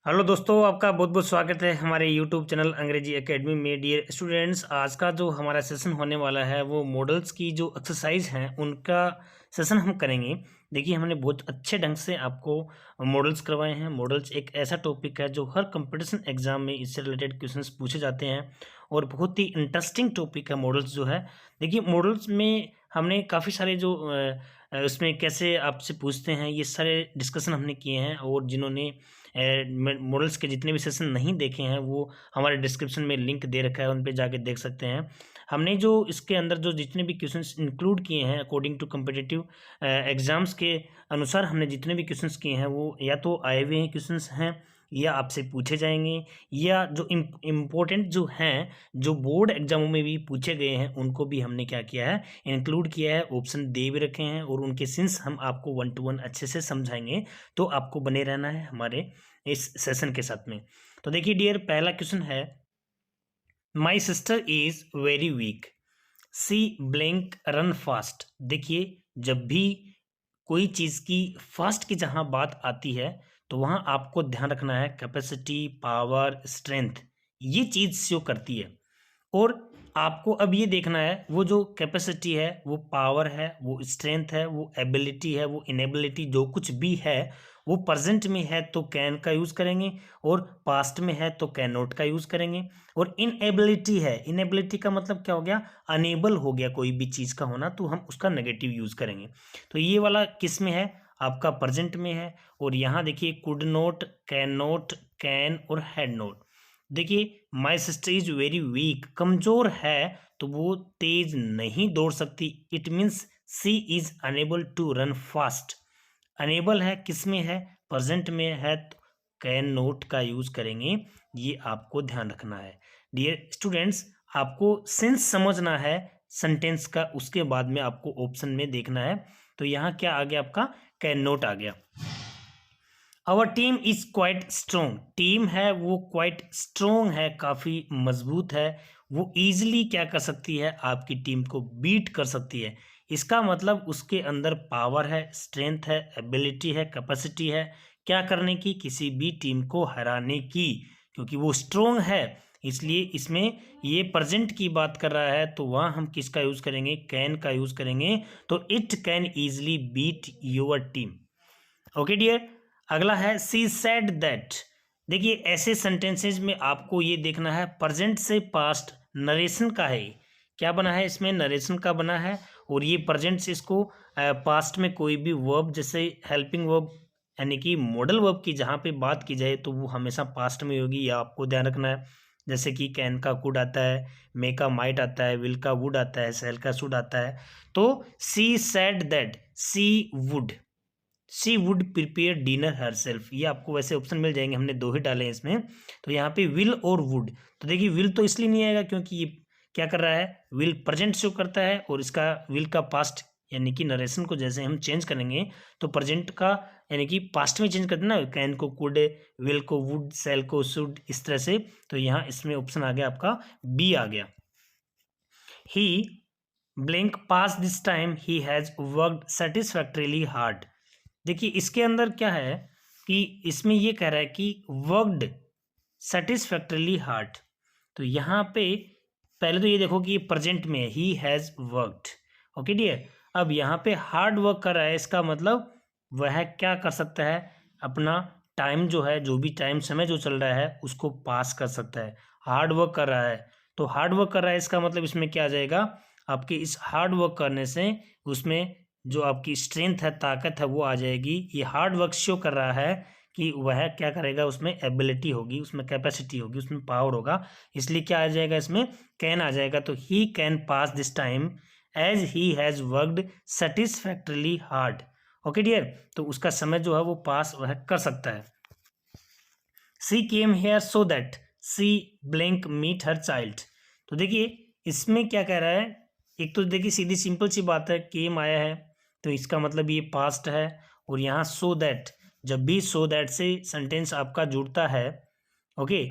Hello दोस्तों, आपका बहुत बहुत स्वागत है हमारे यूट्यूब चैनल अंग्रेजी एकेडमी में। डियर स्टूडेंट्स, आज का जो हमारा सेशन होने वाला है वो मॉडल्स की जो एक्सरसाइज हैं उनका सेशन हम करेंगे। देखिए, हमने बहुत अच्छे ढंग से आपको मॉडल्स करवाए हैं। मॉडल्स एक ऐसा टॉपिक है जो हर कंपटीशन एग्जाम में इससे रिलेटेड क्वेश्चंस पूछे जाते हैं और बहुत ही इंटरेस्टिंग टॉपिक है मॉडल्स जो है। देखिए, मॉडल्स में हमने काफ़ी सारे जो उसमें कैसे आपसे पूछते हैं ये सारे डिस्कशन हमने किए हैं, और जिन्होंने मॉडल्स के जितने भी सेशन नहीं देखे हैं वो हमारे डिस्क्रिप्शन में लिंक दे रखा है, उन पे जाके देख सकते हैं। हमने जो इसके अंदर जो जितने भी क्वेश्चंस इंक्लूड किए हैं अकॉर्डिंग टू कम्पिटिटिव एग्जाम्स के अनुसार, हमने जितने भी क्वेश्चंस किए हैं वो या तो आए हुए हैं क्वेश्चंस हैं या आपसे पूछे जाएंगे, या जो इम्पोर्टेंट जो हैं जो बोर्ड एग्जामों में भी पूछे गए हैं उनको भी हमने क्या किया है, इंक्लूड किया है। ऑप्शन दे भी रखे हैं और उनके सिंस हम आपको 1 to 1 अच्छे से समझाएंगे। तो आपको बने रहना है हमारे इस सेशन के साथ में। तो देखिए डियर, पहला क्वेश्चन है, my sister is very weak, she blank run fast. देखिए, जब भी कोई चीज़ की फास्ट की जहाँ बात आती है तो वहाँ आपको ध्यान रखना है कैपेसिटी, पावर, स्ट्रेंथ, ये चीज़ शो करती है। और आपको अब ये देखना है वो जो कैपेसिटी है, वो पावर है, वो स्ट्रेंथ है, वो एबिलिटी है, वो इनेबिलिटी, जो कुछ भी है वो प्रेजेंट में है तो कैन का यूज़ करेंगे, और पास्ट में है तो कैन नॉट का यूज़ करेंगे। और इनएबिलिटी है, इनएबिलिटी का मतलब क्या हो गया, अनेबल हो गया कोई भी चीज़ का होना, तो हम उसका नेगेटिव यूज़ करेंगे। तो ये वाला किस में है, आपका प्रेजेंट में है। और यहाँ देखिए, could not, can not, can और हैड नॉट। देखिए, my sister is very weak, कमजोर है तो वो तेज नहीं दौड़ सकती। It means she is unable to run fast. Unable है किस में है, प्रेजेंट में है तो कैन नोट का यूज करेंगे। ये आपको ध्यान रखना है। डियर स्टूडेंट्स, आपको सेंस समझना है सेंटेंस का, उसके बाद में आपको ऑप्शन में देखना है। तो यहाँ क्या आ गया, आपका कैन नोट आ गया। Our team is quite strong, team है वो क्वाइट स्ट्रोंग है, काफ़ी मजबूत है। वो ईजिली क्या कर सकती है, आपकी टीम को बीट कर सकती है। इसका मतलब उसके अंदर पावर है, स्ट्रेंथ है, एबिलिटी है, कैपेसिटी है क्या करने की, किसी भी टीम को हराने की, क्योंकि वो स्ट्रोंग है। इसलिए इसमें ये प्रेजेंट की बात कर रहा है तो वहाँ हम किसका यूज़ करेंगे, कैन का यूज़ करेंगे। तो it can easily beat your team. Okay dear, अगला है सी सेड दैट। देखिए, ऐसे सेंटेंसेज में आपको ये देखना है प्रेजेंट से पास्ट नरेशन का है, क्या बना है इसमें, नरेशन का बना है। और ये प्रेजेंट से इसको पास्ट में कोई भी वर्ब, जैसे हेल्पिंग वर्ब यानी कि मॉडल वर्ब की जहाँ पे बात की जाए तो वो हमेशा पास्ट में होगी, ये आपको ध्यान रखना है। जैसे कि कैन का कुड आता है, मे का माइट आता है, विल का वुड आता है, सेल का शुड आता है। तो she said that, she would prepare dinner herself, ये आपको वैसे ऑप्शन मिल जाएंगे, हमने दो ही डाले हैं इसमें। तो यहाँ पे विल और वुड, तो देखिए विल तो इसलिए नहीं आएगा क्योंकि ये क्या कर रहा है, विल प्रेजेंट शो करता है, और इसका विल का पास्ट यानी कि नरेशन को जैसे हम चेंज करेंगे तो प्रेजेंट का यानी कि पास्ट में चेंज करते ना, कैन को कुड, विल को वुड, सेल को शुड, इस तरह से। तो यहाँ इसमें ऑप्शन आ गया आपका बी आ गया। He blank pass this time he has worked satisfactorily hard. देखिए, इसके अंदर क्या है कि इसमें ये कह रहा है कि वर्कड सेटिस्फैक्टरली हार्ड। तो यहाँ पे पहले तो ये देखो कि ये प्रेजेंट में ही हैज़ वर्कड। ओके डियर, अब यहाँ पे हार्ड वर्क कर रहा है, इसका मतलब वह क्या कर सकता है, अपना टाइम जो है, जो भी टाइम समय जो चल रहा है उसको पास कर सकता है। हार्ड वर्क कर रहा है, तो हार्ड वर्क कर रहा है इसका मतलब इसमें क्या आ जाएगा, आपके इस हार्ड वर्क करने से उसमें जो आपकी स्ट्रेंथ है, ताकत है, वो आ जाएगी। ये हार्ड वर्क शो कर रहा है कि वह क्या करेगा, उसमें एबिलिटी होगी, उसमें कैपेसिटी होगी, उसमें पावर होगा। इसलिए क्या आ जाएगा, इसमें कैन आ जाएगा। तो he can pass this time as he has worked satisfactorily hard. Okay dear, तो उसका समय जो है वो पास वह कर सकता है। She came here so that she blank meet her child. तो देखिए, इसमें क्या कह रहा है, एक तो देखिए सीधी सिंपल सी बात है, केम आया है तो इसका मतलब ये पास्ट है। और यहाँ सो दैट, जब भी सो दैट से सेंटेंस आपका जुड़ता है, ओके,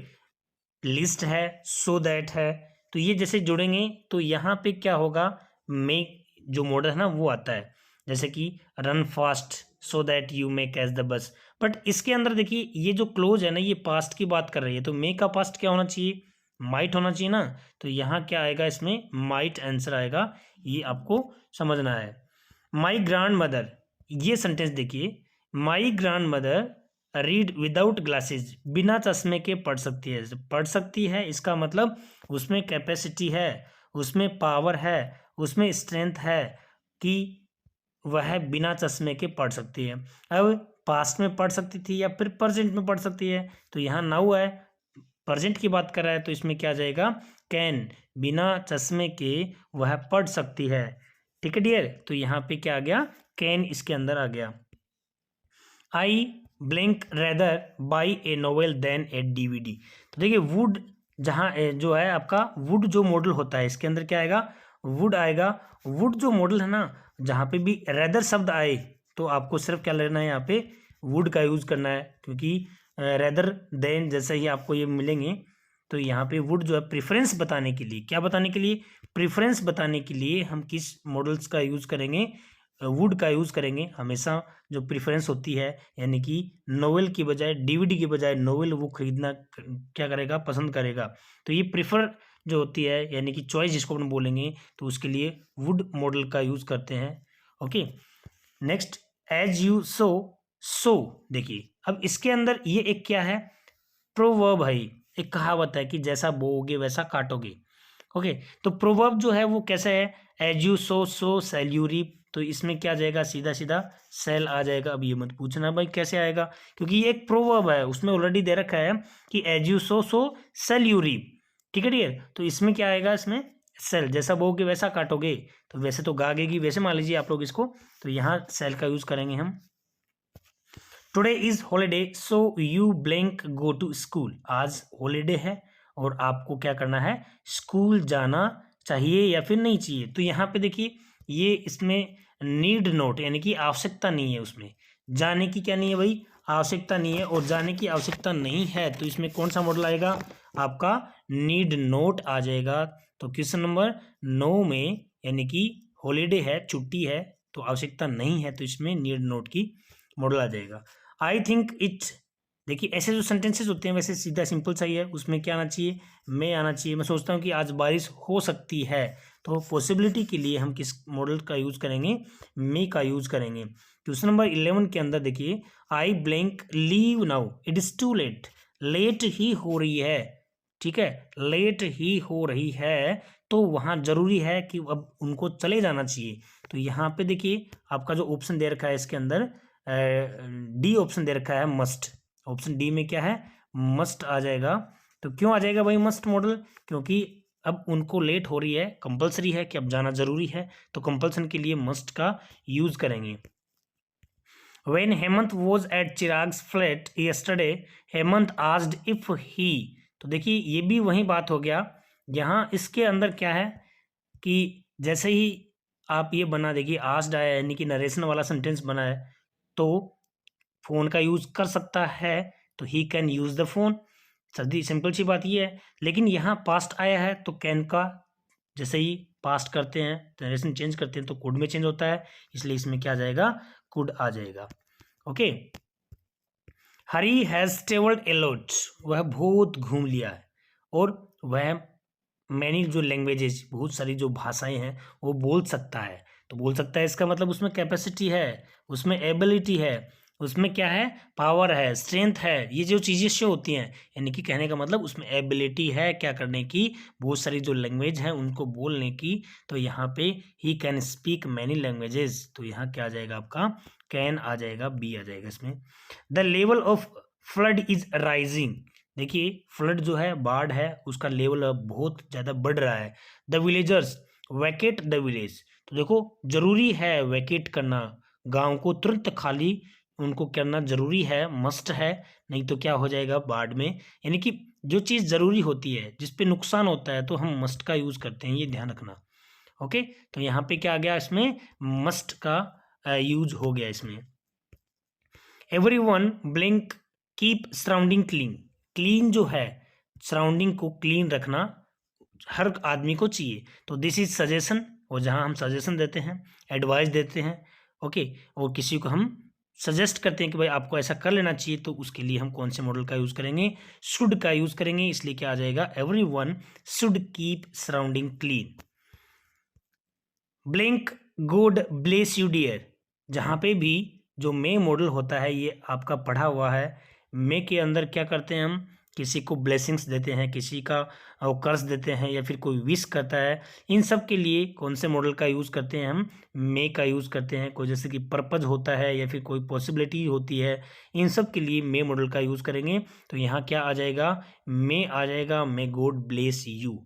लिस्ट है, सो दैट है, तो ये जैसे जुड़ेंगे तो यहाँ पे क्या होगा, मेक जो मॉडल है ना वो आता है, जैसे कि run fast so that you may catch the bus. But इसके अंदर देखिए ये जो क्लोज है ना, ये पास्ट की बात कर रही है, तो मे का पास्ट क्या होना चाहिए, माइट होना चाहिए ना। तो यहाँ क्या आएगा, इसमें माइट आंसर आएगा, ये आपको समझना है। माई ग्रैंड मदर, ये सेंटेंस देखिए, my grand mother read without glasses, बिना चश्मे के पढ़ सकती है। पढ़ सकती है इसका मतलब उसमें कैपेसिटी है, उसमें पावर है, उसमें स्ट्रेंथ है कि वह बिना चश्मे के पढ़ सकती है। अब पास्ट में पढ़ सकती थी या फिर प्रेजेंट में पढ़ सकती है, तो यहाँ नाउ है, प्रेजेंट की बात कर रहा है, तो इसमें क्या जाएगा, कैन, बिना चश्मे के वह पढ़ सकती है। ठीक है डियर, तो यहाँ पे क्या आ गया, कैन इसके अंदर आ गया। I blank rather buy a novel than a DVD. तो देखिए वुड जहाँ जो है आपका वुड जो मॉडल होता है, इसके अंदर क्या आएगा, वुड आएगा। वुड जो मॉडल है ना, जहाँ पे भी रेदर शब्द आए तो आपको सिर्फ क्या लेना है, यहाँ पे वुड का यूज करना है, क्योंकि रेदर देन जैसे ही आपको ये मिलेंगे, तो यहाँ पे वुड जो है प्रेफरेंस बताने के लिए, क्या बताने के लिए, प्रेफरेंस बताने के लिए हम किस मॉडल्स का यूज करेंगे, वुड का यूज करेंगे। हमेशा जो प्रेफरेंस होती है, यानी कि नोवेल की बजाय, डीवीडी की बजाय नोवेल वो खरीदना क्या करेगा, पसंद करेगा। तो ये प्रेफर जो होती है, यानी कि चॉइस जिसको अपन बोलेंगे, तो उसके लिए वुड मॉडल का यूज करते हैं। Okay, next, as you sow, so देखिए अब इसके अंदर ये एक क्या है, प्रोवर्ब है, एक कहावत है कि जैसा बोओगे वैसा काटोगे। ओके, तो प्रोवर्ब जो है वो कैसे है, as you sow so shall you reap. तो इसमें क्या जाएगा, सीधा सीधा सेल आ जाएगा। अब ये मत पूछना भाई कैसे आएगा, क्योंकि ये एक प्रोवर्ब है, उसमें ऑलरेडी दे रखा है कि as you sow so shall you reap. ठीक है डियर, तो इसमें क्या आएगा, इसमें सेल, जैसा बोओगे वैसा काटोगे। तो वैसे तो गागेगी, वैसे मान लीजिए आप लोग इसको, तो यहाँ सेल का यूज करेंगे हम। Today is holiday so you blank go to school. आज हॉलीडे है और आपको क्या करना है, स्कूल जाना चाहिए या फिर नहीं चाहिए। तो यहाँ पे देखिए ये इसमें नीड नोट, यानी कि आवश्यकता नहीं है, उसमें जाने की क्या नहीं है भाई, आवश्यकता नहीं है, और जाने की आवश्यकता नहीं है, तो इसमें कौन सा मॉडल आएगा, आपका नीड नोट आ जाएगा। तो क्वेश्चन नंबर 9 में, यानी कि हॉलीडे है, छुट्टी है, तो आवश्यकता नहीं है, तो इसमें नीड नोट की मॉडल आ जाएगा। आई थिंक इट, देखिए ऐसे जो सेंटेंसेस होते हैं वैसे सीधा सिंपल सा ही है, उसमें क्या आना चाहिए, मैं आना चाहिए। मैं सोचता हूँ कि आज बारिश हो सकती है, तो पॉसिबिलिटी के लिए हम किस मॉडल का यूज करेंगे, मे का यूज करेंगे। क्वेश्चन नंबर 11 के अंदर देखिए, I blank leave now it is too late, late ही हो रही है। ठीक है, लेट ही हो रही है, तो वहाँ जरूरी है कि अब उनको चले जाना चाहिए। तो यहाँ पे देखिए आपका जो ऑप्शन दे रखा है इसके अंदर, डी ऑप्शन दे रखा है मस्ट। ऑप्शन डी में क्या है, मस्ट आ जाएगा। तो क्यों आ जाएगा भाई मस्ट मॉडल, क्योंकि अब उनको लेट हो रही है, कंपलसरी है कि अब जाना जरूरी है, तो कंपल्सन के लिए मस्ट का यूज करेंगे। When Hemant was at Chirag's flat yesterday, Hemant asked if he, तो देखिए ये भी वही बात हो गया। यहाँ इसके अंदर क्या है कि जैसे ही आप ये बना, देखिए आस्ड आया, यानी कि नरेशन वाला सेंटेंस बना है, तो फोन का यूज कर सकता है, तो he can use the phone. सदी सिंपल सी बात ये है। लेकिन यहाँ पास्ट आया है, तो कैन का जैसे ही पास्ट करते हैं, नरेशन चेंज करते हैं, तो कुड में चेंज होता है, इसलिए इसमें क्या जाएगा, कुड आ जाएगा। Okay, Hari has travelled a lot, वह बहुत घूम लिया है, और वह मैनी जो लैंग्वेजेज, बहुत सारी जो भाषाएं हैं वो बोल सकता है। तो बोल सकता है इसका मतलब उसमें कैपेसिटी है, उसमें एबिलिटी है, उसमें क्या है, पावर है, स्ट्रेंथ है, ये जो चीज़ें शो होती हैं, यानी कि कहने का मतलब उसमें एबिलिटी है क्या करने की, बहुत सारी जो लैंग्वेज हैं उनको बोलने की। तो यहाँ पे he can speak many languages, तो यहाँ क्या आ जाएगा, आपका कैन आ जाएगा, बी आ जाएगा इसमें। The level of flood is rising, देखिए फ्लड जो है, बाढ़ है, उसका लेवल अब बहुत ज़्यादा बढ़ रहा है। The villagers Venkat the village, तो देखो जरूरी है वैकेट करना, गांव को तुरंत खाली उनको करना जरूरी है, मस्ट है, नहीं तो क्या हो जाएगा बाढ़ में। यानी कि जो चीज़ ज़रूरी होती है, जिस पे नुकसान होता है, तो हम मस्ट का यूज़ करते हैं, ये ध्यान रखना। ओके, तो यहाँ पे क्या आ गया, इसमें मस्ट का यूज हो गया इसमें। Everyone blink keep surrounding clean, clean जो है, सराउंडिंग को क्लीन रखना हर आदमी को चाहिए। तो दिस इज सजेशन, और जहाँ हम सजेशन देते हैं, एडवाइस देते हैं, ओके, और किसी को हम सजेस्ट करते हैं कि भाई आपको ऐसा कर लेना चाहिए, तो उसके लिए हम कौन से मॉडल का यूज़ करेंगे, शुड का यूज़ करेंगे। इसलिए क्या आ जाएगा, everyone should keep surrounding clean. Blank God bless you dear, जहाँ पे भी जो मे मॉडल होता है ये आपका पढ़ा हुआ है। मे के अंदर क्या करते हैं, हम किसी को ब्लेसिंग्स देते हैं, किसी का कर्स देते हैं, या फिर कोई विश करता है। इन सब के लिए कौन से मॉडल का यूज़ करते हैं, हम मे का यूज़ करते हैं। कोई जैसे कि पर्पज होता है या फिर कोई पॉसिबिलिटी होती है, इन सब के लिए मे मॉडल का यूज़ करेंगे। तो यहाँ क्या आ जाएगा, मे आ जाएगा, may God bless you.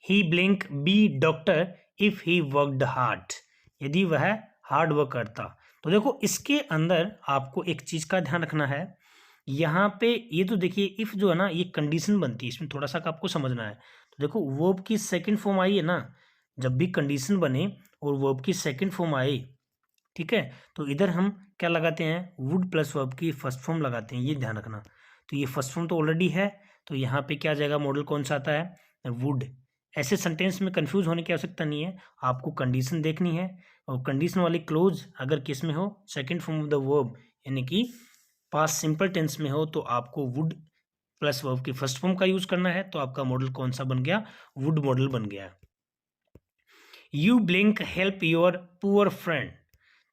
He blank be doctor if he worked hard, यदि वह हार्ड वर्क करता। तो देखो इसके अंदर आपको एक चीज का ध्यान रखना है, यहाँ पे ये तो देखिए इफ जो है ना ये कंडीशन बनती है, इसमें थोड़ा सा आपको समझना है। तो देखो वर्ब की सेकंड फॉर्म आई है ना, जब भी कंडीशन बने और वर्ब की सेकंड फॉर्म आए, ठीक है, तो इधर हम क्या लगाते हैं, वुड प्लस वर्ब की फर्स्ट फॉर्म लगाते हैं, ये ध्यान रखना। तो ये फर्स्ट फॉर्म तो ऑलरेडी है, तो यहाँ पे क्या आ जाएगा, मॉडल कौन सा आता है, वुड। ऐसे सेंटेंस में कंफ्यूज होने की आवश्यकता नहीं है, आपको कंडीशन देखनी है, और कंडीशन वाली क्लोज अगर किस में हो, second form of the verb यानी कि पास्ट सिंपल टेंस में हो, तो आपको वुड प्लस वर्ब की फर्स्ट फॉर्म का यूज करना है। तो आपका मॉडल कौन सा बन गया, वुड मॉडल बन गया। You blink help your poor friend,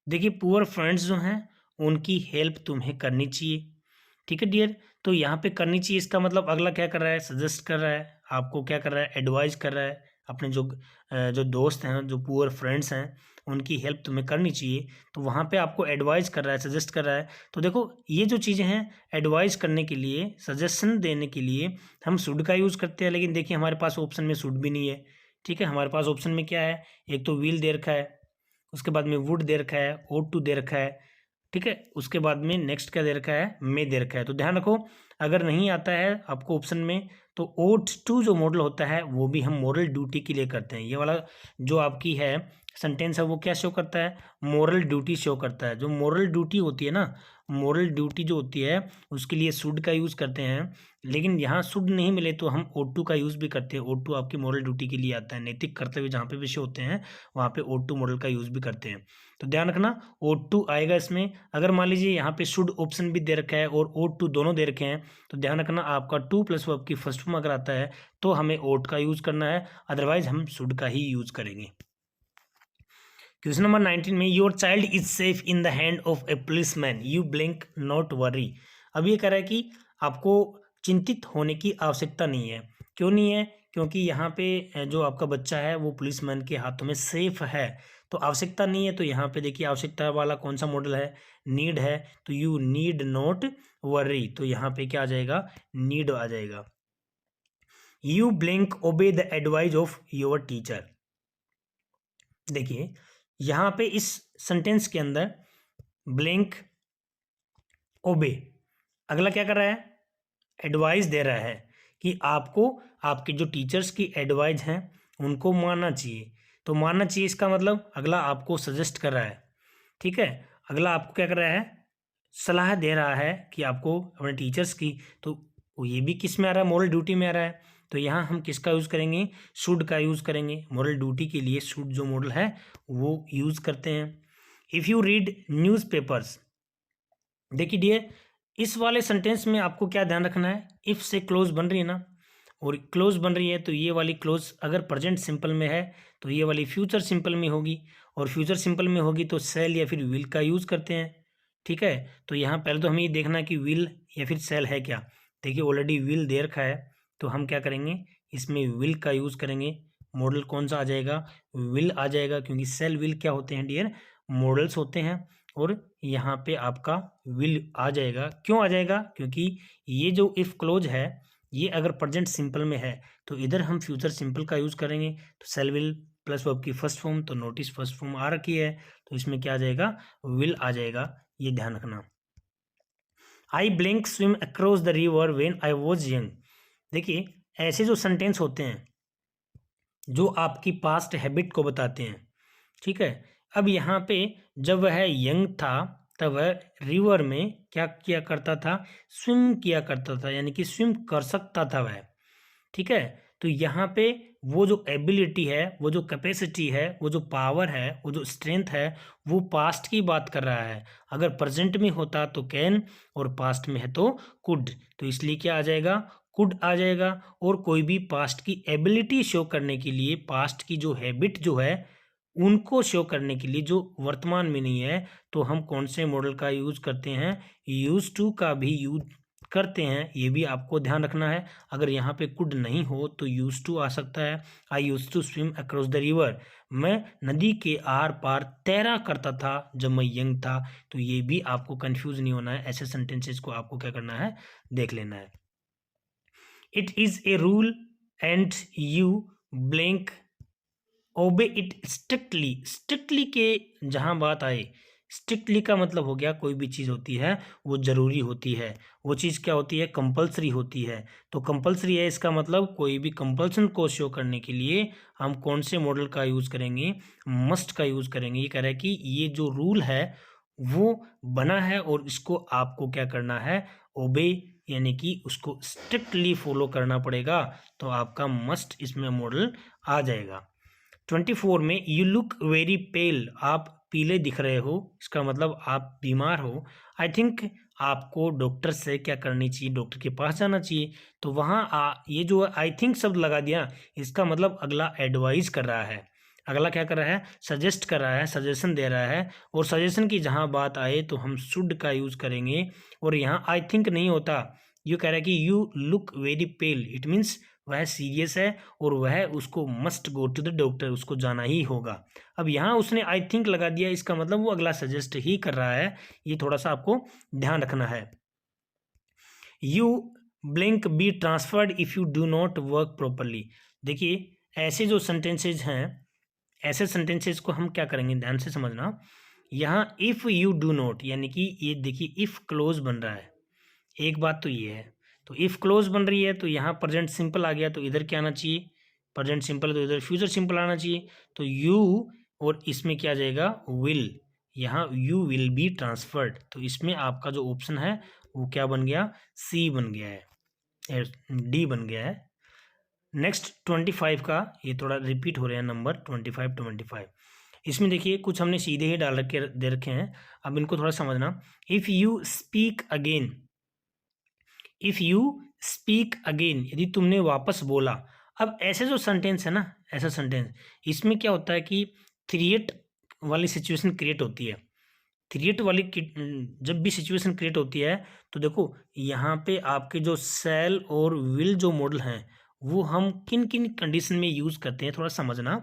देखिए पुअर फ्रेंड्स जो हैं उनकी हेल्प तुम्हें करनी चाहिए, ठीक है डियर। तो यहाँ पे करनी चाहिए, इसका मतलब अगला क्या कर रहा है, सजेस्ट कर रहा है आपको, क्या कर रहा है, एडवाइज कर रहा है अपने जो दोस्त हैं, जो पुअर फ्रेंड्स हैं, उनकी हेल्प तुम्हें करनी चाहिए। तो वहाँ पे आपको एडवाइज कर रहा है, सजेस्ट कर रहा है। तो देखो ये जो चीज़ें हैं, एडवाइज करने के लिए, सजेशन देने के लिए हम शुड का यूज़ करते हैं, लेकिन देखिए हमारे पास ऑप्शन में शुड भी नहीं है, ठीक है। हमारे पास ऑप्शन में क्या है, एक तो विल दे रखा है, उसके बाद में वुड दे रखा है, ओट टू दे रखा है, ठीक है। उसके बाद में नेक्स्ट क्या दे रखा है, मे दे रखा है। तो ध्यान रखो, अगर नहीं आता है आपको ऑप्शन में, तो ओट टू जो मॉडल होता है वो भी हम मोरल ड्यूटी के लिए करते हैं। ये वाला जो आपकी है सेंटेंस है, वो क्या शो करता है, मोरल ड्यूटी शो करता है। जो मोरल ड्यूटी होती है ना, मोरल ड्यूटी जो होती है उसके लिए शुड का यूज़ करते हैं, लेकिन यहाँ शुड नहीं मिले तो हम ओट टू का यूज़ भी करते हैं। ओट टू आपकी मोरल ड्यूटी के लिए आता है, नैतिक कर्तव्य जहाँ पे विषय होते हैं वहाँ पे ओट टू मॉडल का यूज़ भी करते हैं। तो ध्यान रखना, ओट टू आएगा इसमें। अगर मान लीजिए यहाँ पे शुड ऑप्शन भी दे रखा है और ओट टू दोनों दे रखे हैं, तो ध्यान रखना आपका टू प्लस वर्ब की फर्स्ट फॉर्म अगर आता है तो हमें ओट का यूज़ करना है, अदरवाइज हम शुड का ही यूज़ करेंगे। क्वेश्चन नंबर 19 में, your child is safe in the hand of A policeman, you blink not worry. अब ये कह रहा है कि आपको चिंतित होने की आवश्यकता नहीं है। क्यों नहीं है, क्योंकि यहाँ पे जो आपका बच्चा है वो पुलिसमैन के हाथों में सेफ है, तो आवश्यकता नहीं है। तो यहाँ पे देखिए आवश्यकता वाला कौन सा मॉडल है, नीड है, तो यू नीड नॉट वरी। तो यहाँ पे क्या आ जाएगा, नीड आ जाएगा। You blink obey the advice of your teacher, देखिए यहाँ पे इस सेंटेंस के अंदर ब्लिंक ओबे, अगला क्या कर रहा है, एडवाइस दे रहा है कि आपको आपके जो टीचर्स की एडवाइस हैं उनको मानना चाहिए। तो मानना चाहिए इसका मतलब अगला आपको सजेस्ट कर रहा है, ठीक है। अगला आपको क्या कर रहा है, सलाह दे रहा है कि आपको अपने टीचर्स की, तो ये भी किस में आ रहा है, मोरल ड्यूटी में आ रहा है। तो यहाँ हम किसका यूज़ करेंगे, शुड का यूज़ करेंगे। मोरल ड्यूटी के लिए शुड जो मॉडल है वो यूज़ करते हैं। इफ़ यू रीड न्यूज़पेपर्स, देखिए डियर इस वाले सेंटेंस में आपको क्या ध्यान रखना है, इफ़ से क्लोज बन रही है ना, और क्लोज बन रही है तो ये वाली क्लोज अगर प्रेजेंट सिंपल में है तो ये वाली फ्यूचर सिंपल में होगी, और फ्यूचर सिंपल में होगी तो सेल या फिर विल का यूज़ करते हैं, ठीक है। तो यहाँ पहले तो हमें ये देखना है कि विल या फिर सेल है क्या। देखिए ऑलरेडी विल दे रखा है, तो हम क्या करेंगे, इसमें विल का यूज़ करेंगे। मॉडल कौन सा आ जाएगा, विल आ जाएगा, क्योंकि सेल विल क्या होते हैं डियर, मॉडल्स होते हैं। और यहाँ पे आपका विल आ जाएगा, क्यों आ जाएगा, क्योंकि ये जो इफ़ क्लोज है ये अगर प्रेजेंट सिंपल में है तो इधर हम फ्यूचर सिंपल का यूज़ करेंगे। तो सेल विल प्लस वर्ब की फर्स्ट फॉर्म, तो नोटिस फर्स्ट फॉर्म आ रखी है, तो इसमें क्या आ जाएगा, विल आ जाएगा, ये ध्यान रखना। I blank swim across the river when I was young, देखिए ऐसे जो सेंटेंस होते हैं जो आपकी पास्ट हैबिट को बताते हैं, ठीक है। अब यहाँ पे जब वह यंग था तब वह रिवर में क्या किया करता था, स्विम किया करता था, यानी कि स्विम कर सकता था वह, ठीक है। तो यहाँ पे वो जो एबिलिटी है, वो जो कैपेसिटी है, वो जो पावर है, वो जो स्ट्रेंथ है, वो पास्ट की बात कर रहा है। अगर प्रेजेंट में होता तो कैन और पास्ट में है तो कुड, तो इसलिए क्या आ जाएगा, कुड आ जाएगा। और कोई भी पास्ट की एबिलिटी शो करने के लिए, पास्ट की जो हैबिट जो है उनको शो करने के लिए जो वर्तमान में नहीं है, तो हम कौन से मॉडल का यूज करते हैं, यूज टू का भी यूज करते हैं। ये भी आपको ध्यान रखना है। अगर यहाँ पे कुड नहीं हो तो यूज टू आ सकता है। I use to swim across the river, मैं नदी के आर पार तैरा करता था जब मैं यंग था। तो ये भी आपको कंफ्यूज नहीं होना है, ऐसे सेंटेंसेस को आपको क्या करना है, देख लेना है। It is a rule and you blank obey it strictly. Strictly के जहां बात आए, स्ट्रिक्टली का मतलब हो गया कोई भी चीज़ होती है वो ज़रूरी होती है, वो चीज़ क्या होती है, कंपलसरी होती है। तो कंपलसरी है, इसका मतलब कोई भी कंपल्सन को शो करने के लिए हम कौन से मॉडल का यूज़ करेंगे, मस्ट का यूज़ करेंगे। ये कह रहा है कि ये जो रूल है वो बना है और इसको आपको क्या करना है, ओबे, यानी कि उसको स्ट्रिक्टली फॉलो करना पड़ेगा। तो आपका मस्ट इसमें मॉडल आ जाएगा। 24 में यू लुक वेरी पेल, आप पीले दिख रहे हो, इसका मतलब आप बीमार हो। आई थिंक आपको डॉक्टर से क्या करनी चाहिए, डॉक्टर के पास जाना चाहिए। तो वहाँ ये जो आई थिंक शब्द लगा दिया, इसका मतलब अगला एडवाइस कर रहा है, अगला क्या कर रहा है, सजेस्ट कर रहा है, सजेशन दे रहा है। और सजेशन की जहाँ बात आए तो हम शुड का यूज करेंगे। और यहाँ आई थिंक नहीं होता, यू कह रहा है कि you look very pale, it means वह सीरियस है और वह उसको must go to the doctor, उसको जाना ही होगा। अब यहाँ उसने आई थिंक लगा दिया, इसका मतलब वो अगला सजेस्ट ही कर रहा है। ये थोड़ा सा आपको ध्यान रखना है। You blank be transferred if you do not work properly. देखिए ऐसे जो सेंटेंसेज हैं, ऐसे सेंटेंसेज को हम क्या करेंगे, ध्यान से समझना। यहाँ इफ यू डू नॉट, यानी कि ये देखिए इफ क्लोज बन रहा है, एक बात तो ये है। तो इफ क्लोज बन रही है तो यहाँ प्रेजेंट सिंपल आ गया, तो इधर क्या आना चाहिए, प्रेजेंट सिंपल, तो इधर फ्यूचर सिंपल आना चाहिए। तो यू और इसमें क्या आ जाएगा, विल, यहाँ यू विल बी ट्रांसफर्ड। तो इसमें आपका जो ऑप्शन है वो क्या बन गया, सी बन गया है, डी बन गया है। नेक्स्ट 25 का, ये थोड़ा रिपीट हो रहा है नंबर 25। इसमें देखिए कुछ हमने सीधे ही डाल रखे दे रखे हैं, अब इनको थोड़ा समझना। If you speak again, if you speak again, यदि तुमने वापस बोला। अब ऐसे जो सेंटेंस है ना, ऐसा सेंटेंस, इसमें क्या होता है कि क्रिएट वाली सिचुएशन क्रिएट होती है। क्रिएट वाली जब भी सिचुएशन क्रिएट होती है तो देखो यहाँ पे आपके जो सेल और विल जो मॉडल हैं वो हम किन किन कंडीशन में यूज करते हैं, थोड़ा समझना।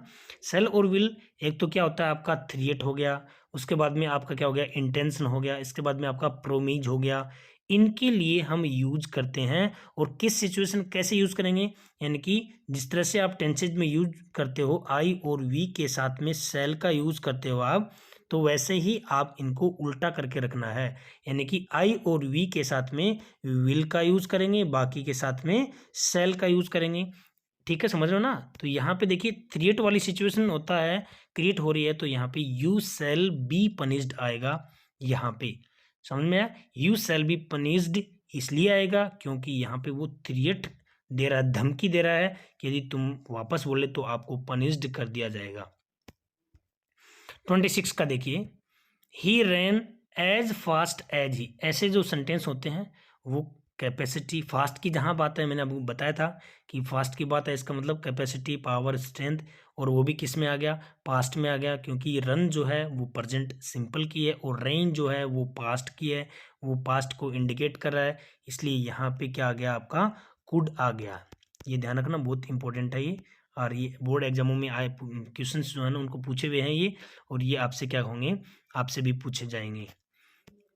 सेल और विल, एक तो क्या होता है आपका थ्रिएट हो गया, उसके बाद में आपका क्या हो गया, इंटेंशन हो गया, इसके बाद में आपका प्रोमीज हो गया। इनके लिए हम यूज करते हैं। और किस सिचुएशन कैसे यूज करेंगे, यानी कि जिस तरह से आप टेंसेज में यूज करते हो आई और वी के साथ में सेल का यूज करते हो आप, तो वैसे ही आप इनको उल्टा करके रखना है। यानी कि आई और वी के साथ में विल का यूज करेंगे, बाकी के साथ में सेल का यूज करेंगे। ठीक है, समझ लो ना। तो यहाँ पे देखिए क्रिएट वाली सिचुएशन होता है, क्रिएट हो रही है, तो यहाँ पे यू सेल बी पनिश्ड आएगा। यहाँ पे समझ में आया, यू सेल बी पनिश्ड इसलिए आएगा क्योंकि यहाँ पे वो थ्रिएट दे रहा है, धमकी दे रहा है कि यदि तुम वापस बोले तो आपको पनिश्ड कर दिया जाएगा। 26 का देखिए, ही रैन एज फास्ट एज ही। ऐसे जो सेंटेंस होते हैं वो कैपेसिटी, फास्ट की जहाँ बात है, मैंने आपको बताया था कि फास्ट की बात है, इसका मतलब कैपेसिटी, पावर, स्ट्रेंथ, और वो भी किस में आ गया, पास्ट में आ गया। क्योंकि रन जो है वो प्रेजेंट सिंपल की है और रेन जो है वो पास्ट की है, वो पास्ट को इंडिकेट कर रहा है, इसलिए यहाँ पे क्या आ गया, आपका कुड आ गया। ये ध्यान रखना, बहुत इंपॉर्टेंट है ये, और ये बोर्ड एग्जामों में आए क्वेश्चन जो है ना उनको पूछे हुए हैं ये, और ये आपसे क्या होंगे, आपसे भी पूछे जाएंगे।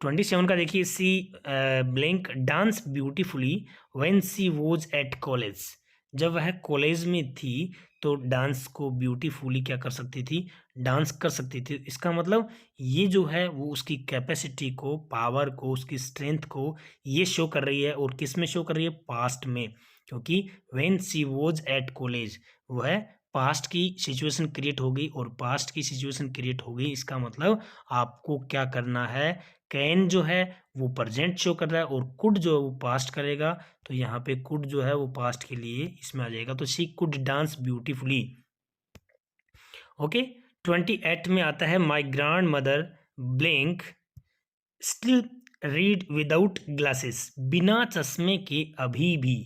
27 का देखिए, she blank dance beautifully when she was at college. जब वह कॉलेज में थी तो डांस को ब्यूटीफुली क्या कर सकती थी, डांस कर सकती थी। इसका मतलब ये जो है वो उसकी कैपेसिटी को, पावर को, उसकी स्ट्रेंथ को ये शो कर रही है। और किस में शो कर रही है, पास्ट में, क्योंकि when she was at college वह पास्ट की सिचुएशन क्रिएट हो गई और पास्ट की सिचुएशन क्रिएट हो गई, इसका मतलब आपको क्या करना है, कैन जो है वो प्रेजेंट शो कर रहा है और कुड जो है वो पास्ट करेगा, तो यहाँ पे कुड जो है वो पास्ट के लिए इसमें आ जाएगा, तो she could dance beautifully. Okay, 28 में आता है my grandmother blank still read without glasses, बिना चश्मे के अभी भी।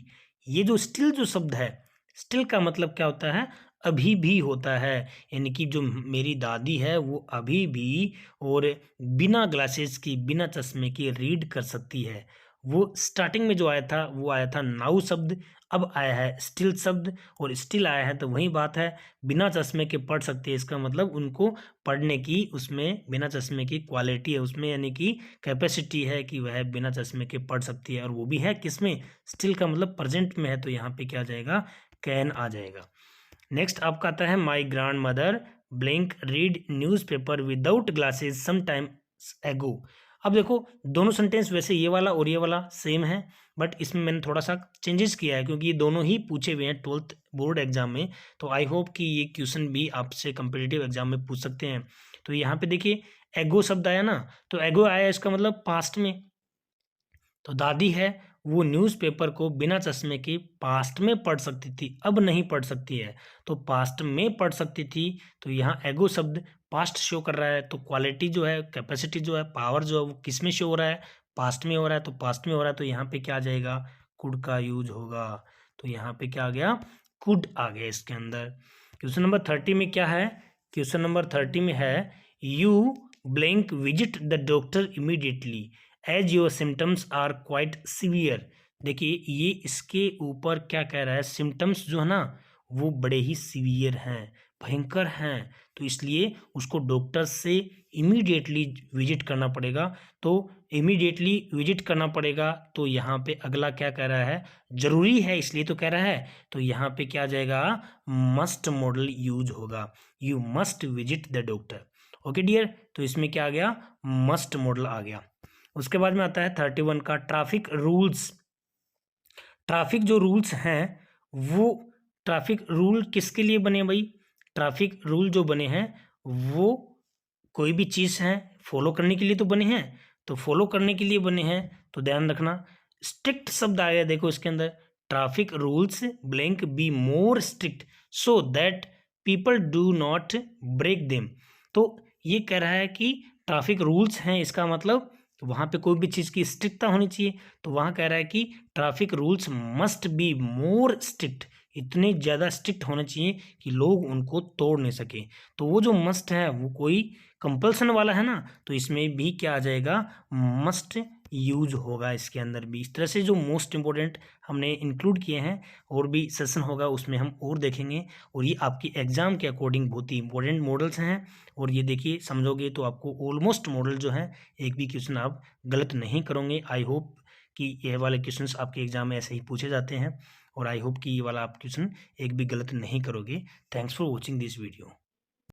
ये जो स्टिल जो शब्द है, स्टिल का मतलब क्या होता है, अभी भी होता है, यानी कि जो मेरी दादी है वो अभी भी और बिना ग्लासेस की, बिना चश्मे की रीड कर सकती है। वो स्टार्टिंग में जो आया था वो आया था नाउ शब्द, अब आया है स्टिल शब्द, और स्टिल आया है तो वही बात है, बिना चश्मे के पढ़ सकती है, इसका मतलब उनको पढ़ने की उसमें बिना चश्मे की क्वालिटी है उसमें, यानी कि कैपेसिटी है कि वह बिना चश्मे के पढ़ सकती है, और वो भी है किसमें, स्टिल का मतलब प्रेजेंट में है, तो यहाँ पे क्या आ जाएगा, कैन आ जाएगा। नेक्स्ट आपका आता है my grandmother blank read newspaper without glasses some time ago. अब देखो दोनों सेंटेंस वैसे ये वाला और ये वाला सेम है, बट इसमें मैंने थोड़ा सा चेंजेस किया है क्योंकि ये दोनों ही पूछे हुए हैं 12th बोर्ड एग्जाम में, तो आई होप कि ये क्वेश्चन भी आपसे कंपिटिटिव एग्जाम में पूछ सकते हैं। तो यहाँ पे देखिए एगो शब्द आया ना, तो एगो आया इसका मतलब पास्ट में, तो दादी है वो न्यूज़पेपर को बिना चश्मे के पास्ट में पढ़ सकती थी, अब नहीं पढ़ सकती है, तो पास्ट में पढ़ सकती थी, तो यहाँ एगो शब्द पास्ट शो कर रहा है, तो क्वालिटी जो है, कैपेसिटी जो है, पावर जो है वो किस में शो हो रहा है, पास्ट में हो रहा है, तो पास्ट में हो रहा है, तो यहाँ पे क्या आ जाएगा, कुड का यूज होगा, तो यहाँ पे क्या आ गया, कुड आ गया इसके अंदर। क्वेश्चन नंबर 30 में क्या है, क्वेश्चन नंबर 30 में है you blank visit the doctor immediately as your symptoms are quite severe. देखिए ये इसके ऊपर क्या कह रहा है, सिम्टम्स जो है ना वो बड़े ही सीवियर हैं, भयंकर हैं, तो इसलिए उसको डॉक्टर से इमीडिएटली विजिट करना पड़ेगा, तो इमीडिएटली विजिट करना पड़ेगा, तो यहाँ पे अगला क्या कह रहा है, जरूरी है इसलिए तो कह रहा है, तो यहाँ पे क्या आ जाएगा, मस्ट मॉडल यूज होगा, you must visit the doctor. Okay dear, तो इसमें क्या आ गया, मस्ट मॉडल आ गया। उसके बाद में आता है 31 का ट्रैफिक रूल्स। ट्रैफिक जो रूल्स हैं वो, ट्रैफिक रूल किसके लिए बने भाई, ट्रैफिक रूल जो बने हैं वो कोई भी चीज़ है फॉलो करने के लिए तो बने हैं, तो फॉलो करने के लिए बने हैं, तो ध्यान रखना स्ट्रिक्ट शब्द आया देखो इसके अंदर, traffic rules blank be more strict so that people do not break them. तो ये कह रहा है कि ट्रैफिक रूल्स हैं, इसका मतलब तो वहाँ पे कोई भी चीज़ की स्ट्रिक्टता होनी चाहिए, तो वहाँ कह रहा है कि traffic rules must be more strict, इतने ज़्यादा स्ट्रिक्ट होने चाहिए कि लोग उनको तोड़ नहीं सके, तो वो जो मस्ट है वो कोई कंपल्सन वाला है ना, तो इसमें भी क्या आ जाएगा, मस्ट यूज होगा इसके अंदर भी। इस तरह से जो मोस्ट इंपॉर्टेंट हमने इंक्लूड किए हैं, और भी सेशन होगा उसमें हम और देखेंगे, और ये आपकी एग्जाम के अकॉर्डिंग बहुत ही इंपॉर्टेंट मॉडल्स हैं, और ये देखिए समझोगे तो आपको ऑलमोस्ट मॉडल जो है एक भी क्वेश्चन आप गलत नहीं करोगे। आई होप कि ये वाले क्वेश्चंस आपके एग्जाम में ऐसे ही पूछे जाते हैं, और आई होप कि ये वाला आप क्वेश्चन एक भी गलत नहीं करोगे। Thanks for watching this video.